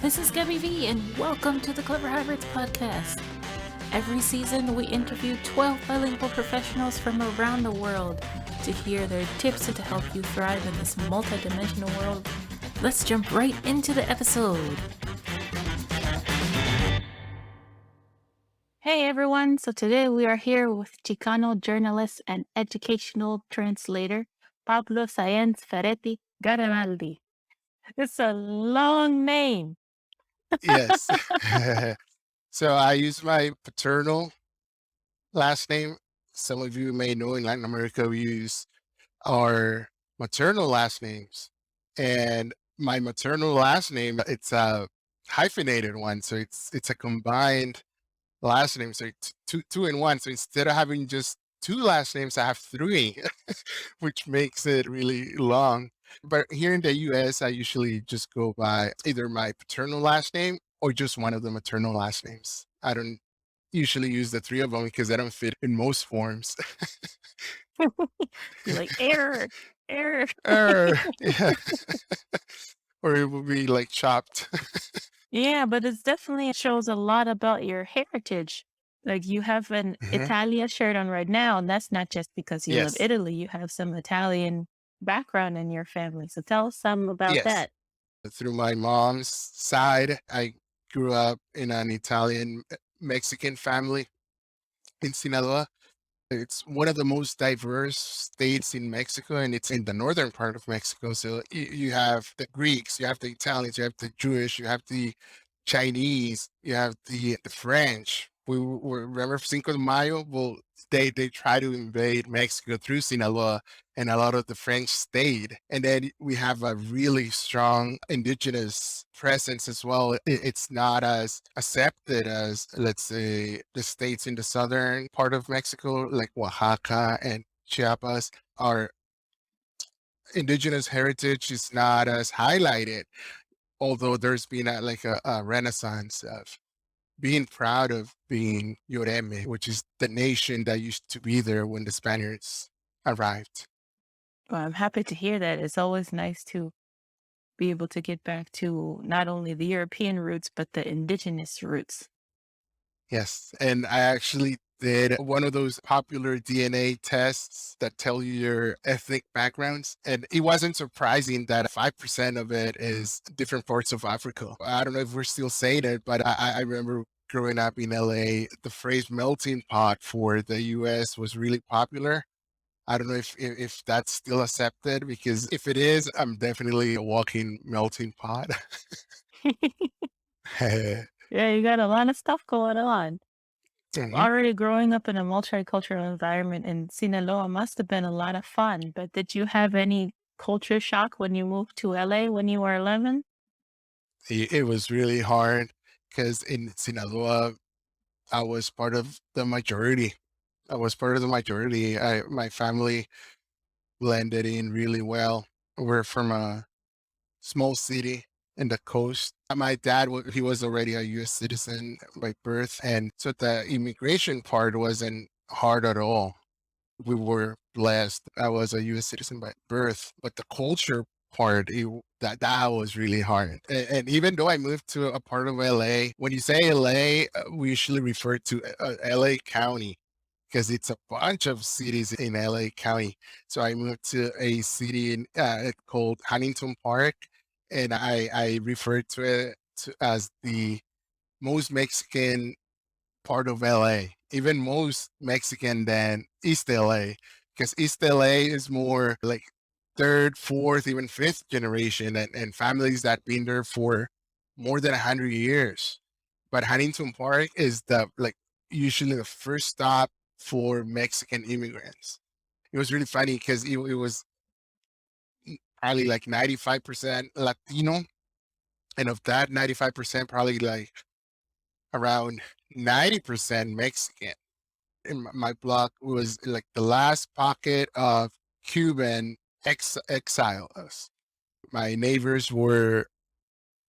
This is Gabby V, and welcome to the Clever Hybrids podcast. Every season, we interview 12 bilingual professionals from around the world to hear their tips and to help you thrive in this multidimensional world. Let's jump right into the episode. Hey everyone, so today we are here with Chicano journalist and educational translator Pablo Sainz Ferretti-Garibaldi. It's a long name. Yes. So I use my paternal last name. Some of you may know in Latin America we use our maternal last names. And my maternal last name, it's a hyphenated one. So it's a combined last name. So it's two in one. So instead of having just two last names, I have three, which makes it really long. But here in the US, I usually just go by either my paternal last name or just one of the maternal last names. I don't usually use the three of them because they don't fit in most forms. You're like, error. Yeah. Or it will be like chopped. Yeah, but it definitely shows a lot about your heritage. Like you have an Mhm. Italia shirt on right now, and that's not just because you love Yes. Italy. You have some Italian background in your family. So tell us some about Yes. that. Through my mom's side, I grew up in an Italian Mexican family in Sinaloa. It's one of the most diverse states in Mexico, and it's in the northern part of Mexico. So you have the Greeks, you have the Italians, you have the Jewish, you have the Chinese, you have the French. We remember Cinco de Mayo. Well, they try to invade Mexico through Sinaloa, and a lot of the French stayed. And then we have a really strong indigenous presence as well. It's not as accepted as, let's say, the states in the southern part of Mexico, like Oaxaca and Chiapas. Our indigenous heritage is not as highlighted, although there's been a renaissance of being proud of being Yoreme, which is the nation that used to be there when the Spaniards arrived. Well, I'm happy to hear that. It's always nice to be able to get back to not only the European roots, but the indigenous roots. Yes. And I actually did one of those popular DNA tests that tell you your ethnic backgrounds. And it wasn't surprising that 5% of it is different parts of Africa. I don't know if we're still saying it, but I remember growing up in LA, the phrase melting pot for the US was really popular. I don't know if that's still accepted, because if it is, I'm definitely a walking melting pot. Yeah, you got a lot of stuff going on. Mhm. Already growing up in a multicultural environment in Sinaloa must have been a lot of fun. But did you have any culture shock when you moved to LA when you were 11? It was really hard because in Sinaloa, I was part of the majority. I was part of the majority. My family blended in really well. We're from a small city in the coast. My dad, he was already a U.S. citizen by birth, and so the immigration part wasn't hard at all. We were blessed. I was a U.S. citizen by birth, but the culture part, that was really hard. And even though I moved to a part of LA, when you say LA, we usually refer to LA County because it's a bunch of cities in LA County. So I moved to a city called Huntington Park, and I refer to it as the most Mexican part of LA, even most Mexican than East LA, because East LA is more like third, fourth, even fifth generation, and families that been there for more than 100 years. But Huntington Park is the like usually the first stop for Mexican immigrants. It was really funny because it was probably like 95% Latino, and of that 95%, probably like around 90% Mexican. In my block was like the last pocket of Cuban exiles. My neighbors were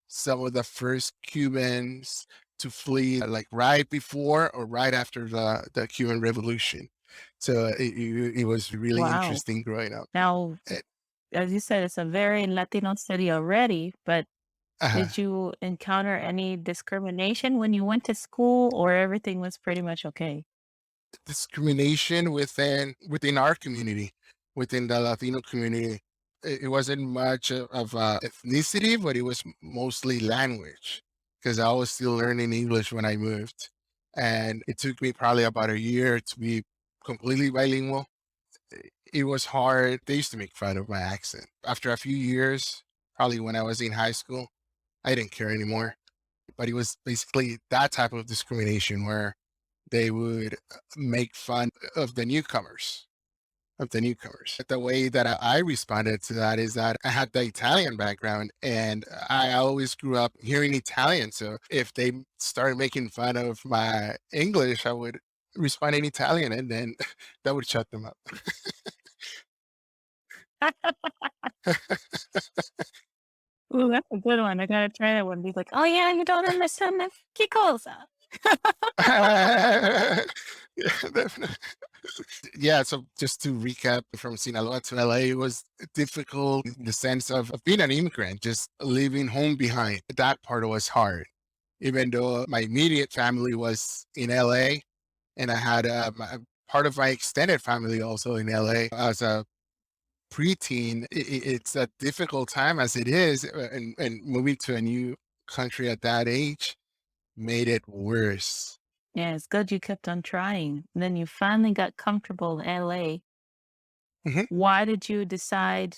some of the first Cubans to flee, like right before or right after the Cuban Revolution. So it was really Wow. interesting growing up. Now, Eh, as you said, it's a very Latino city already, but Uh, Did you encounter any discrimination when you went to school, or everything was pretty much okay? Discrimination within our community, within the Latino community. It wasn't much of ethnicity, but it was mostly language because I was still learning English when I moved, and it took me probably about a year to be completely bilingual. It was hard. They used to make fun of my accent. After a few years, probably when I was in high school, I didn't care anymore. But it was basically that type of discrimination where they would make fun of the newcomers. The way that I responded to that is that I had the Italian background and I always grew up hearing Italian. So if they started making fun of my English, I would respond in Italian and then that would shut them up. Ooh, that's a good one. I gotta try that one. Be like, "Oh, yeah, you don't understand the che cosa?" Yeah, definitely. Yeah, so just to recap, from Sinaloa to LA, it was difficult in the sense of being an immigrant, just leaving home behind. That part was hard. Even though my immediate family was in LA and I had part of my extended family also in LA. As a preteen, it's a difficult time as it is, and moving to a new country at that age made it worse. Yeah, it's good you kept on trying. Then you finally got comfortable in LA. Mhm. Why did you decide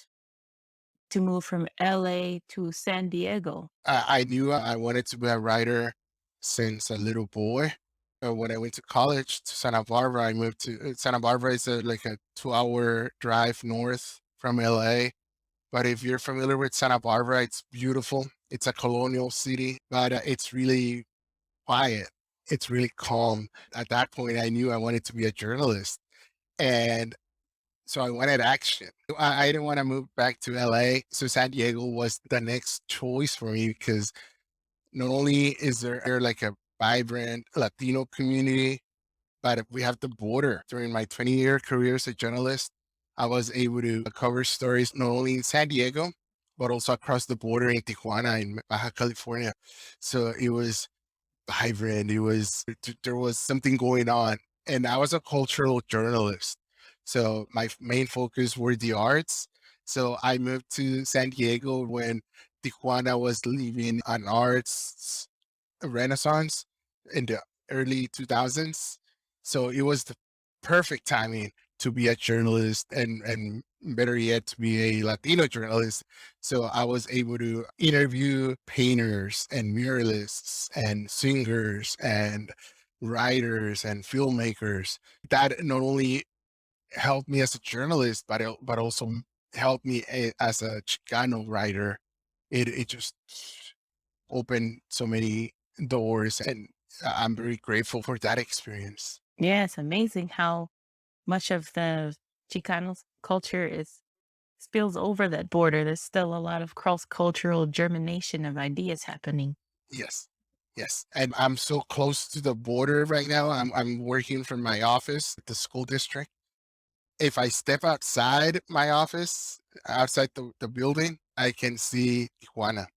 to move from LA to San Diego? I knew I wanted to be a writer since a little boy. When I went to college to Santa Barbara, I moved to Santa Barbara is like a 2-hour drive north from LA. But if you're familiar with Santa Barbara, it's beautiful. It's a colonial city, but it's really quiet. It's really calm. At that point, I knew I wanted to be a journalist. And so I wanted action. I didn't want to move back to LA. So San Diego was the next choice for me because not only is there like a vibrant Latino community, but we have the border. During my 20-year career as a journalist, I was able to cover stories not only in San Diego, but also across the border in Tijuana in Baja California. So it was vibrant. There was something going on, and I was a cultural journalist. So my main focus were the arts. So I moved to San Diego when Tijuana was living an arts renaissance in the early 2000s. So it was the perfect timing to be a journalist and better yet to be a Latino journalist. So I was able to interview painters and muralists and singers and writers and filmmakers. That not only helped me as a journalist, but also helped me as a Chicano writer. It just opened so many doors, and I'm very grateful for that experience. Yeah, it's amazing how much of the Chicano culture is spills over that border. There's still a lot of cross-cultural germination of ideas happening. Yes. Yes. And I'm so close to the border right now. I'm working from my office at the school district. If I step outside my office, outside the building, I can see Tijuana.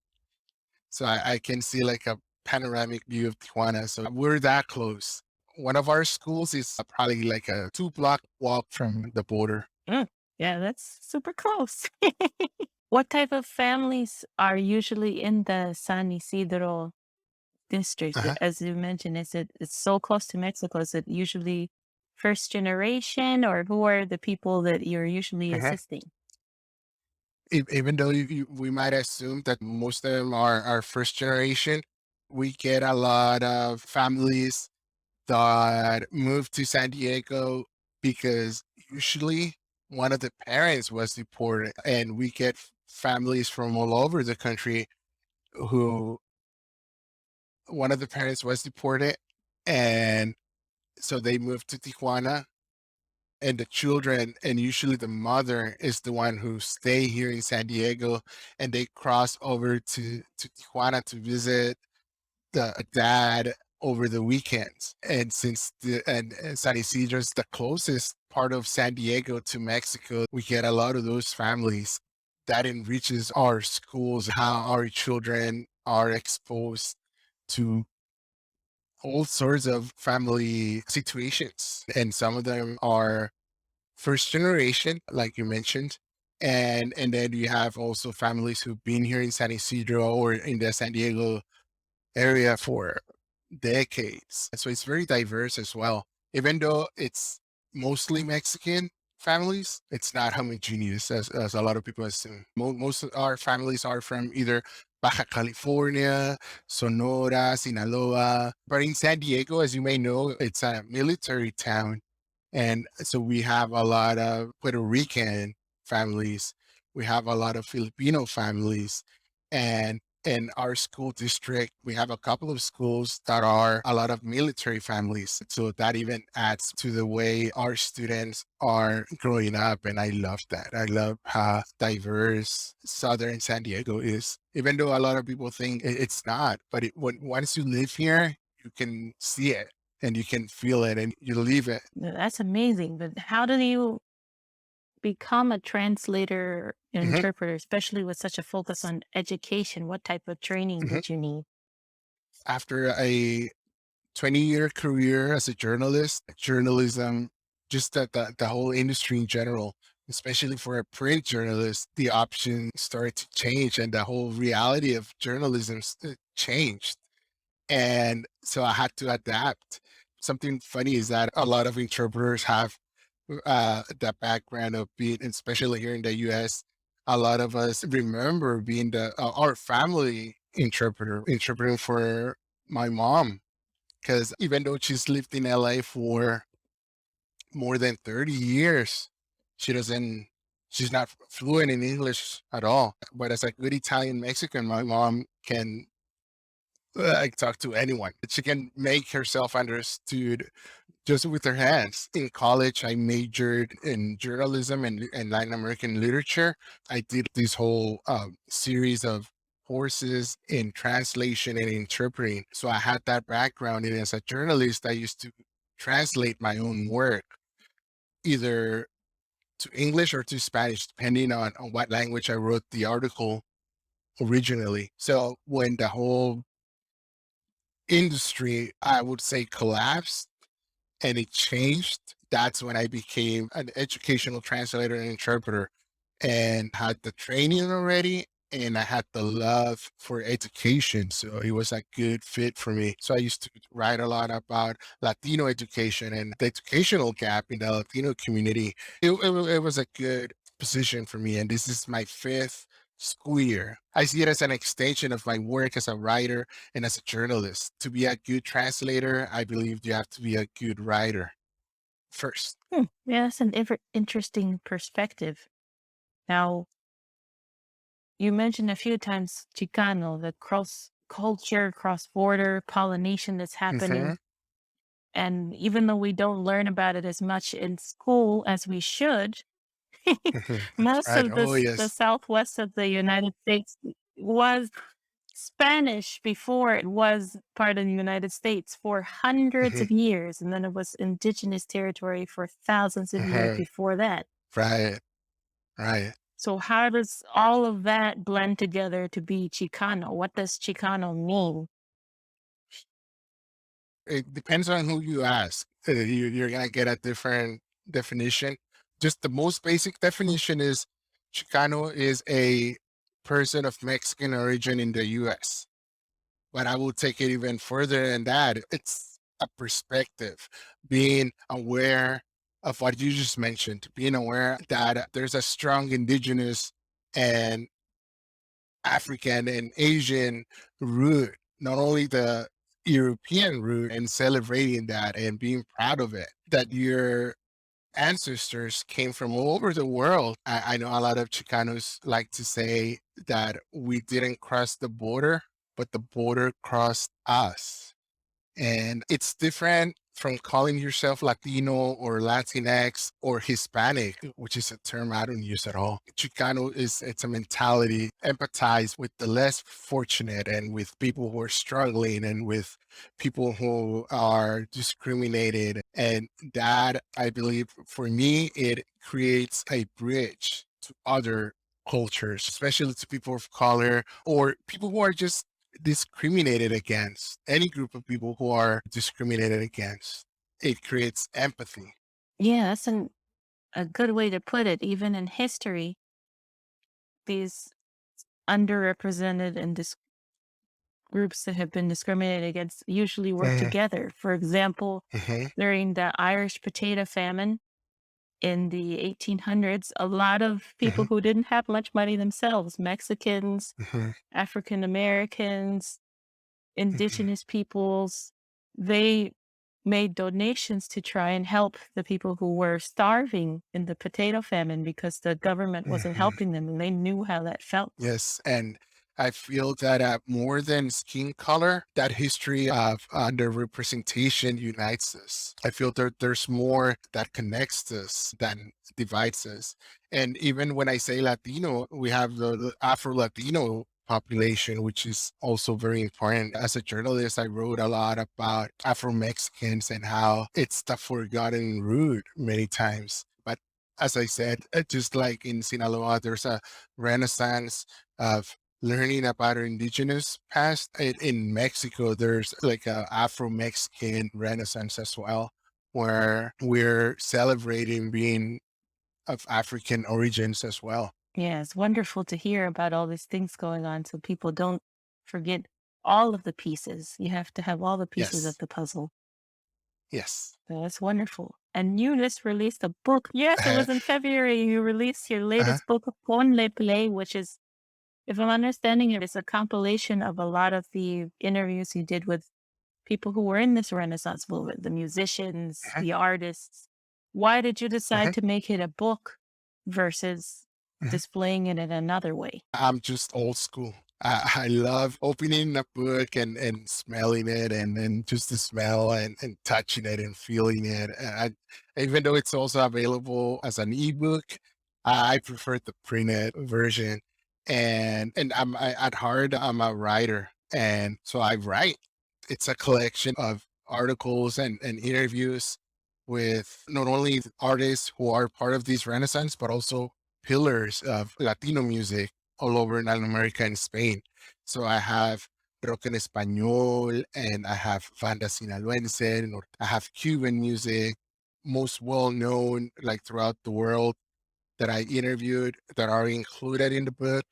So I can see like a panoramic view of Tijuana. So we're that close. One of our schools is probably like a 2 block walk from the border. Mm, yeah, that's super close. What type of families are usually in the San Isidro district? Uh-huh. As you mentioned, it's so close to Mexico? Is it usually first generation, or who are the people that you're usually Uh-huh. assisting? Even though we might assume that most of them are first generation, we get a lot of families that moved to San Diego because usually one of the parents was deported, and we get families from all over the country who one of the parents was deported, and so they moved to Tijuana, and the children and usually the mother is the one who stay here in San Diego, and they cross over to Tijuana to visit the dad over the weekends. And since and San Isidro is the closest part of San Diego to Mexico, we get a lot of those families. That enriches our schools, how our children are exposed to all sorts of family situations. And some of them are first generation, like you mentioned. And then you have also families who've been here in San Isidro or in the San Diego area for decades. So it's very diverse as well. Even though it's mostly Mexican families, it's not homogeneous as a lot of people assume. Most of our families are from either Baja California, Sonora, Sinaloa. But in San Diego, as you may know, it's a military town. And so we have a lot of Puerto Rican families. We have a lot of Filipino families. And in our school district, we have a couple of schools that are a lot of military families. So that even adds to the way our students are growing up. And I love that. I love how diverse Southern San Diego is, even though a lot of people think it's not. But once you live here, you can see it and you can feel it and you live it. That's amazing. But how do you become a translator and Mhm, interpreter, especially with such a focus on education? What type of training mhm. did you need? After a 20-year career as a journalist, journalism, just the whole industry in general, especially for a print journalist, the options started to change and the whole reality of journalism changed. And so I had to adapt. Something funny is that a lot of interpreters have that background of being, especially here in the US, a lot of us remember being our family interpreter, interpreting for my mom. Because even though she's lived in LA for more than 30 years, she doesn't, she's not fluent in English at all. But as a good Italian Mexican, my mom can talk to anyone. She can make herself understood just with her hands. In college, I majored in journalism and Latin American literature. I did this whole series of courses in translation and interpreting. So I had that background. And as a journalist, I used to translate my own work either to English or to Spanish, depending on what language I wrote the article originally. So when the whole industry, I would say, collapsed, and it changed. That's when I became an educational translator and interpreter and had the training already. And I had the love for education. So it was a good fit for me. So I used to write a lot about Latino education and the educational gap in the Latino community. It was a good position for me. And this is my fifth school year. I see it as an extension of my work as a writer and as a journalist. To be a good translator, I believe you have to be a good writer first. Yeah, that's an interesting perspective. Now, you mentioned a few times Chicano, the cross culture, cross border pollination that's happening. Hmm. And even though we don't learn about it as much in school as we should, Hmm. most Right. of Oh, the yes. Southwest of the United States was Spanish before it was part of the United States for hundreds Hmm. of years. And then it was indigenous territory for thousands of years Hmm. before that. Right. Right. So how does all of that blend together to be Chicano? What does Chicano mean? It depends on who you ask. You're going to get a different definition. Just the most basic definition is Chicano is a person of Mexican origin in the US. But I will take it even further than that. It's a perspective, being aware of what you just mentioned, being aware that there's a strong indigenous and African and Asian root, not only the European root, and celebrating that and being proud of it, that your ancestors came from all over the world. I know a lot of Chicanos like to say that we didn't cross the border, but the border crossed us. And it's different from calling yourself Latino or Latinx or Hispanic, which is a term I don't use at all. Chicano is it's a mentality, empathize with the less fortunate and with people who are struggling and with people who are discriminated. And that, I believe, for me, it creates a bridge to other cultures, especially to people of color or people who are just discriminated against, any group of people who are discriminated against. It creates empathy. Yeah, that's a good way to put it. Even in history, these underrepresented and groups that have been discriminated against usually work Mhm, together. For example, mhm, during the Irish potato famine in the 1800s, a lot of people mhm, who didn't have much money themselves, Mexicans, mhm, African Americans, mhm, indigenous peoples, they made donations to try and help the people who were starving in the potato famine because the government wasn't mhm. helping them and they knew how that felt. Yes, and I feel that more than skin color, that history of underrepresentation unites us. I feel there's more that connects us than divides us. And even when I say Latino, we have the Afro Latino population, which is also very important. As a journalist, I wrote a lot about Afro Mexicans and how it's the forgotten root many times. But as I said, just like in Sinaloa, there's a renaissance of learning about our indigenous past. In Mexico, there's like a Afro-Mexican renaissance as well, where we're celebrating being of African origins as well. Yeah, it's wonderful to hear about all these things going on so people don't forget all of the pieces. You have to have all the pieces of Yes. the puzzle. Yes. So that's wonderful. And you just released a book. Yes, it was in February. You released your Uh-huh. latest book, Ponle Play, which is, if I'm understanding it, it's a compilation of a lot of the interviews you did with people who were in this Renaissance movement, the musicians, Uh-huh. the artists. Why did you decide Uh-huh. to make it a book versus Uh-huh. displaying it in another way? I'm just old school. I love opening a book and smelling it and just the smell and touching it and feeling it. Even though it's also available as an ebook, I prefer the printed version. And at heart, I'm a writer. And so I write. It's a collection of articles and interviews with not only artists who are part of this renaissance, but also pillars of Latino music all over Latin America and Spain. So I have rock en español, and I have banda sinaloense, and I have Cuban music, most well known like throughout the world that I interviewed that are included in the book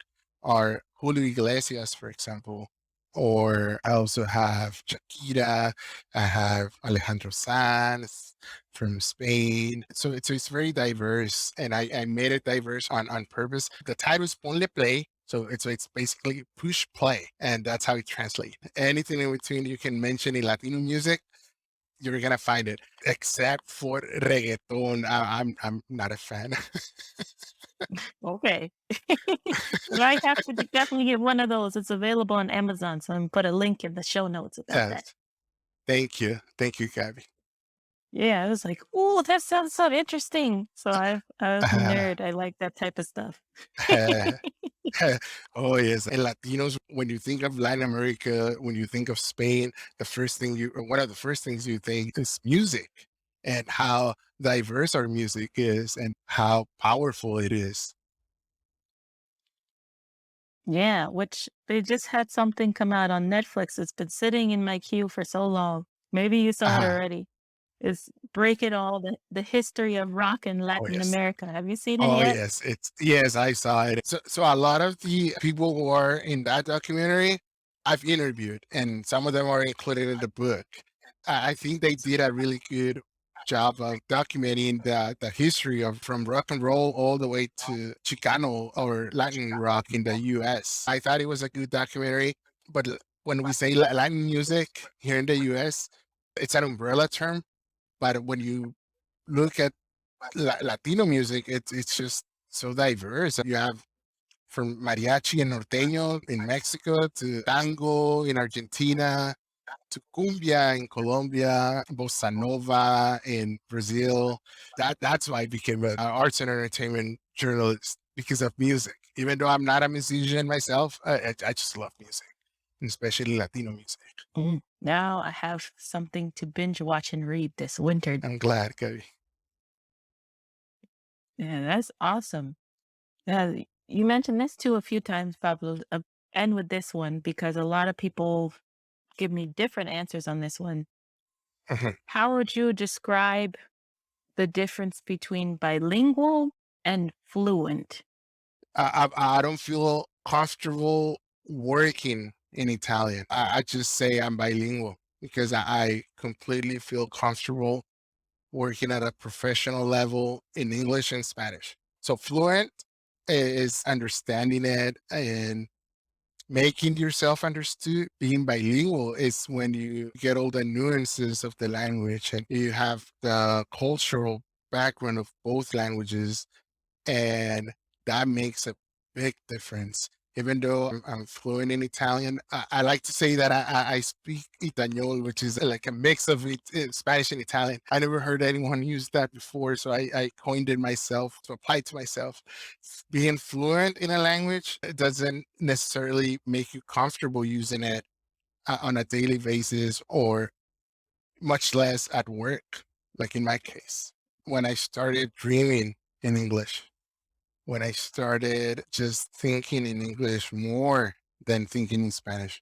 are Julio Iglesias, for example, or I also have Shakira, I have Alejandro Sanz from Spain. So it's very diverse, and I made it diverse on purpose. The title is Ponle Play. So it's basically push play, and that's how it translates. Anything in between you can mention in Latino music, you're gonna find it, except for reggaeton. I'm not a fan. Okay. Well, I have to definitely get one of those. It's available on Amazon, so I'm gonna put a link in the show notes about that. Yes. Thank you, Gabby. Yeah, I was like, "Oh, that sounds so interesting." So I was a nerd. I like that type of stuff. Oh yes, and Latinos. When you think of Latin America, when you think of Spain, the first thing you, or one of the first things you think is music, and how diverse our music is, and how powerful it is. Yeah, which they just had something come out on Netflix. It's been sitting in my queue for so long. Maybe you saw it Uh-huh. already. It's Break It All, the history of rock in Oh Latin yes. America. Have you seen it Oh yet? yes, yes, I saw it. So a lot of the people who are in that documentary, I've interviewed, and some of them are included in the book. I think they did a really good job of documenting the history of from rock and roll all the way to Chicano or Latin rock in the U.S. I thought it was a good documentary, but when we say Latin music here in the U.S., it's an umbrella term. But when you look at Latino music, it's just so diverse. You have from mariachi and norteño in Mexico to tango in Argentina to cumbia in Colombia, bossa nova in Brazil. That's why I became an arts and entertainment journalist because of music. Even though I'm not a musician myself, I just love music, especially Latino music. Now I have something to binge watch and read this winter. I'm glad, Gabby. Yeah, that's awesome. Yeah, you mentioned this too a few times, Pablo. end with this one because a lot of people give me different answers on this one. Mhm. How would you describe the difference between bilingual and fluent? I don't feel comfortable working in Italian. I just say I'm bilingual because I completely feel comfortable working at a professional level in English and Spanish. So fluent is understanding it and making yourself understood. Being bilingual is when you get all the nuances of the language and you have the cultural background of both languages, and that makes a big difference. Even though I'm fluent in Italian, I like to say that I speak Italiano, which is like a mix of Spanish and Italian. I never heard anyone use that before, so I coined it myself to apply it to myself. Being fluent in a language, it doesn't necessarily make you comfortable using it on a daily basis or much less at work, like in my case. When I started dreaming in English, when I started just thinking in English more than thinking in Spanish.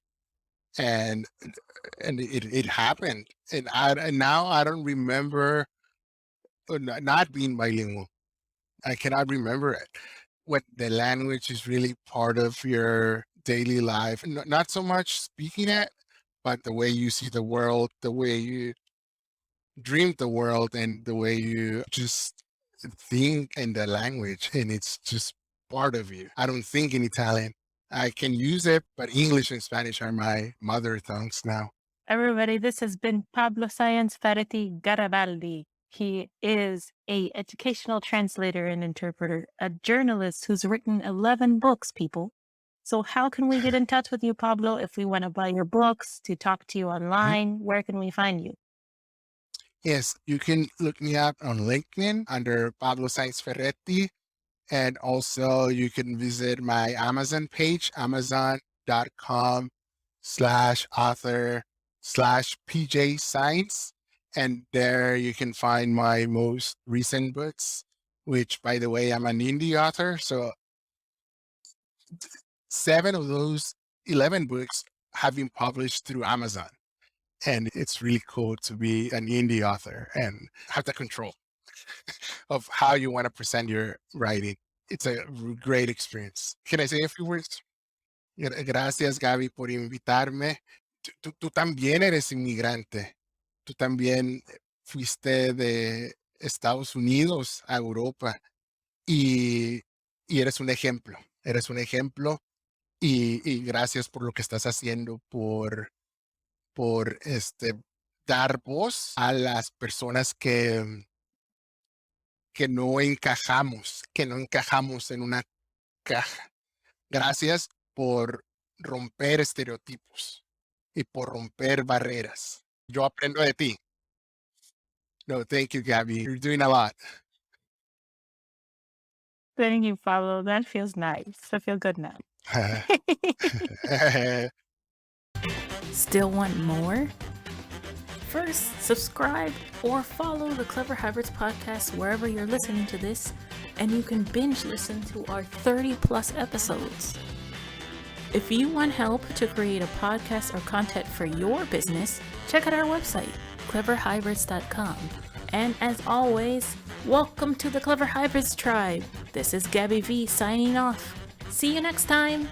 And it happened. And now I don't remember not being bilingual. I cannot remember it. When the language is really part of your daily life, not so much speaking it, but the way you see the world, the way you dream the world, and the way you just think in the language, and it's just part of you. I don't think in Italian. I can use it, but English and Spanish are my mother tongues now. Everybody, this has been Pablo Sainz Ferretti-Garibaldi. He is a educational translator and interpreter, a journalist who's written 11 books, people. So how can we get in touch with you, Pablo, if we want to buy your books, to talk to you Mhm. online? Where can we find you? Yes, you can look me up on LinkedIn under Pablo Sainz Ferretti. And also you can visit my Amazon page, amazon.com/author/PJ Science. And there you can find my most recent books, which, by the way, I'm an indie author. So 7 of those 11 books have been published through Amazon. And it's really cool to be an indie author and have the control of how you want to present your writing. It's a great experience. Can I say a few words? Gracias, Gaby, por invitarme. Tú también eres inmigrante. Tú también fuiste de Estados Unidos a Europa y, y eres un ejemplo. Eres un ejemplo y gracias por lo que estás haciendo por dar voz a las personas que no encajamos en una caja. Gracias por romper estereotipos y por romper barreras. Yo aprendo de ti. No, thank you, Gabby. You're doing a lot. Thank you, Pablo. That feels nice. I feel good now. Still want more? First, subscribe or follow the Clever Hybrids podcast wherever you're listening to this, and you can binge listen to our 30+ episodes. If you want help to create a podcast or content for your business, check out our website, cleverhybrids.com. And as always, welcome to the Clever Hybrids tribe. This is Gabby V signing off. See you next time.